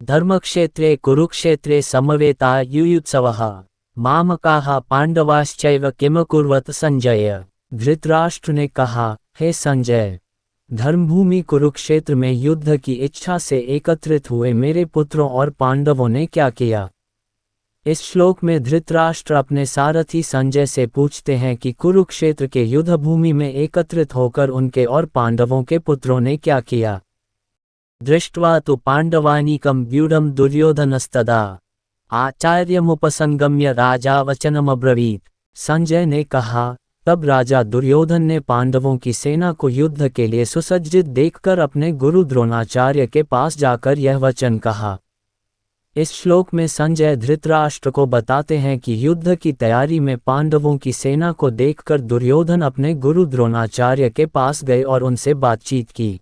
धर्मक्षेत्रे कुरुक्षेत्रे समवेता युयुत्सवः मामकाः पांडवाश्चैव किमकुर्वत संजय। धृतराष्ट्र ने कहा, हे संजय, धर्मभूमि कुरुक्षेत्र में युद्ध की इच्छा से एकत्रित हुए मेरे पुत्रों और पांडवों ने क्या किया। इस श्लोक में धृतराष्ट्र अपने सारथी संजय से पूछते हैं कि कुरुक्षेत्र के युद्ध भूमि में एकत्रित होकर उनके और पांडवों के पुत्रों ने क्या किया। दृष्ट्वा तु पांडवानीकं व्यूढं दुर्योधनस्तदा आचार्यमुपसंगम्य राजा वचनमब्रवीत। संजय ने कहा, तब राजा दुर्योधन ने पांडवों की सेना को युद्ध के लिए सुसज्जित देखकर अपने गुरु द्रोणाचार्य के पास जाकर यह वचन कहा। इस श्लोक में संजय धृतराष्ट्र को बताते हैं कि युद्ध की तैयारी में पांडवों की सेना को देखकर दुर्योधन अपने गुरु द्रोणाचार्य के पास गए और उनसे बातचीत की।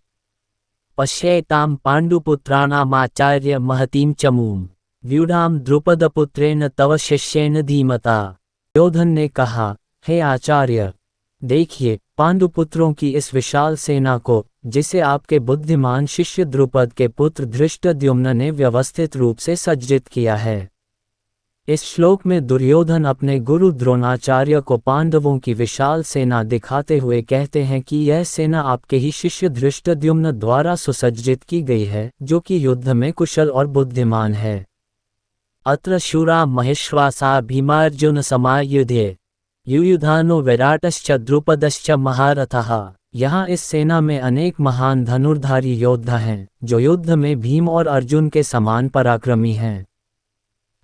पश्येतां पांडुपुत्राणामाचार्य महतीं चमूं व्यूढां द्रुपदपुत्रेण तव शिष्येन धीमता। दुर्योधन ने कहा, हे आचार्य, देखिए पांडुपुत्रों की इस विशाल सेना को, जिसे आपके बुद्धिमान शिष्य द्रुपद के पुत्र धृष्टद्युम्न ने व्यवस्थित रूप से सज्जित किया है। इस श्लोक में दुर्योधन अपने गुरु द्रोणाचार्य को पांडवों की विशाल सेना दिखाते हुए कहते हैं कि यह सेना आपके ही शिष्य धृष्टद्युम्न द्वारा सुसज्जित की गई है, जो कि युद्ध में कुशल और बुद्धिमान है। अत्र शूरा महेश्वासा भीमार्जुन समायुधे युयुधानो विराटश्च द्रुपदश्च महारथः। यहाँ इस सेना में अनेक महान धनुर्धारी योद्धा हैं, जो युद्ध में भीम और अर्जुन के समान पराक्रमी हैं।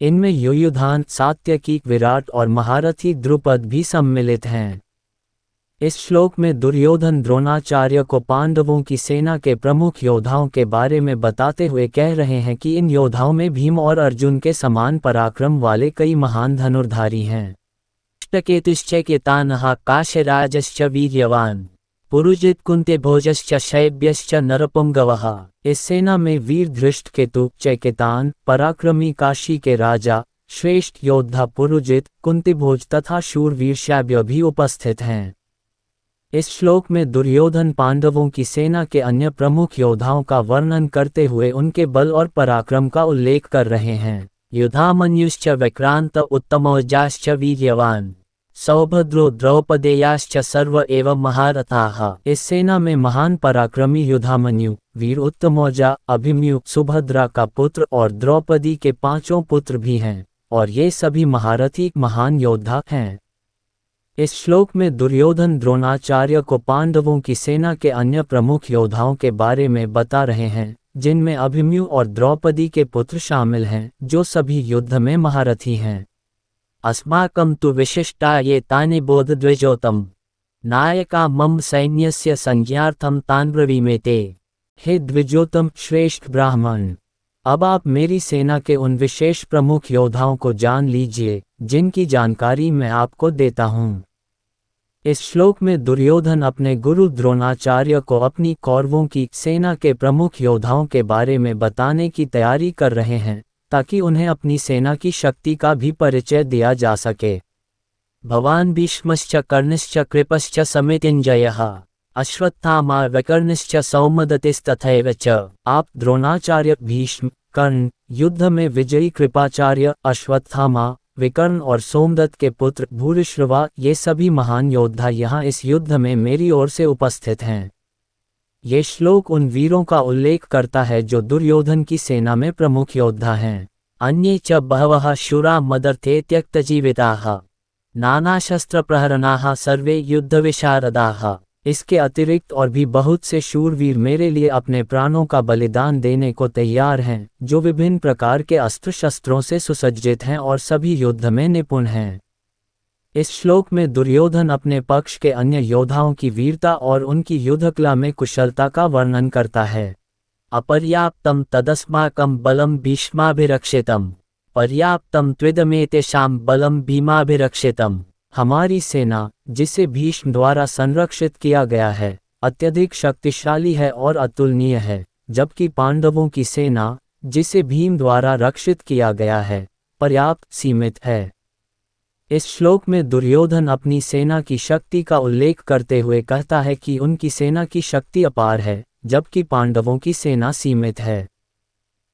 इनमें युयुधान, सात्यकी, विराट और महारथी द्रुपद भी सम्मिलित हैं। इस श्लोक में दुर्योधन द्रोणाचार्य को पांडवों की सेना के प्रमुख योद्धाओं के बारे में बताते हुए कह रहे हैं कि इन योद्धाओं में भीम और अर्जुन के समान पराक्रम वाले कई महान धनुर्धारी हैं। केतुश्चैकेतानः काशीराजश्च वीर्यवान पुरुजित कुंतीभोजश्च शैब्यश्च नरपुंगवः। इस सेना में वीर धृष्टकेतु, चैकेतान, पराक्रमी काशी के राजा, श्रेष्ठ योद्धा पुरुजित, कुंतीभोज तथा शूरवीर शैब्य भी उपस्थित हैं। इस श्लोक में दुर्योधन पांडवों की सेना के अन्य प्रमुख योद्धाओं का वर्णन करते हुए उनके बल और पराक्रम का उल्लेख कर रहे हैं। युधामन्युश्च विक्रांत उत्तमौजाश्च वीर्यवान सौभद्रो द्रौपदेयाश्च सर्व एवं महारथाः। इस सेना में महान पराक्रमी युधामन्यु, वीर उत्तमौजा, अभिमन्यु, सुभद्रा का पुत्र और द्रौपदी के 5 पुत्र भी हैं, और ये सभी महारथी महान योद्धा हैं। इस श्लोक में दुर्योधन द्रोणाचार्य को पांडवों की सेना के अन्य प्रमुख योद्धाओं के बारे में बता रहे हैं, जिनमें अभिमन्यु और द्रौपदी के पुत्र शामिल हैं, जो सभी युद्ध में महारथी हैं। अस्माकं तु विशिष्टा ये तानि बोधद्विजोतम नायका मम सैन्यस्य संज्ञार्थं तान् ब्रवीमि ते। हे द्विजोतम श्रेष्ठ ब्राह्मण, अब आप मेरी सेना के उन विशेष प्रमुख योद्धाओं को जान लीजिए, जिनकी जानकारी मैं आपको देता हूँ। इस श्लोक में दुर्योधन अपने गुरु द्रोणाचार्य को अपनी कौरवों की सेना के प्रमुख योद्धाओं के बारे में बताने की तैयारी कर रहे हैं, ताकि उन्हें अपनी सेना की शक्ति का भी परिचय दिया जा सके। भवान भीष्मश्च कर्णश्च कृपश्च समितिञ्जयः अश्वत्थामा विकर्णश्च सौमदत्तिस्तथैव च। आप द्रोणाचार्य, भीष्म, कर्ण, युद्ध में विजयी कृपाचार्य, अश्वत्थामा, विकर्ण और सोमदत्त के पुत्र भूरिश्रवा, ये सभी महान योद्धा यहाँ इस युद्ध में मेरी ओर से उपस्थित हैं। ये श्लोक उन वीरों का उल्लेख करता है जो दुर्योधन की सेना में प्रमुख योद्धा हैं। अन्ये च बहवः शूरा मदर्थे त्यक्तजीविताः नानाशस्त्र प्रहरणाः सर्वे युद्धविशारदाः। इसके अतिरिक्त और भी बहुत से शूरवीर मेरे लिए अपने प्राणों का बलिदान देने को तैयार हैं, जो विभिन्न प्रकार के अस्त्र शस्त्रों से सुसज्जित हैं और सभी युद्ध में निपुण हैं। इस श्लोक में दुर्योधन अपने पक्ष के अन्य योद्धाओं की वीरता और उनकी युद्धकला में कुशलता का वर्णन करता है। अपर्याप्तम तदस्माकं बलम भीष्माभिरक्षितम पर्याप्तम त्विदमेतेषां बलम भीमाभिरक्षितम। हमारी सेना, जिसे भीष्म द्वारा संरक्षित किया गया है, अत्यधिक शक्तिशाली है और अतुलनीय है, जबकि पांडवों की सेना, जिसे भीम द्वारा रक्षित किया गया है, पर्याप्त सीमित है। इस श्लोक में दुर्योधन अपनी सेना की शक्ति का उल्लेख करते हुए कहता है कि उनकी सेना की शक्ति अपार है, जबकि पांडवों की सेना सीमित है।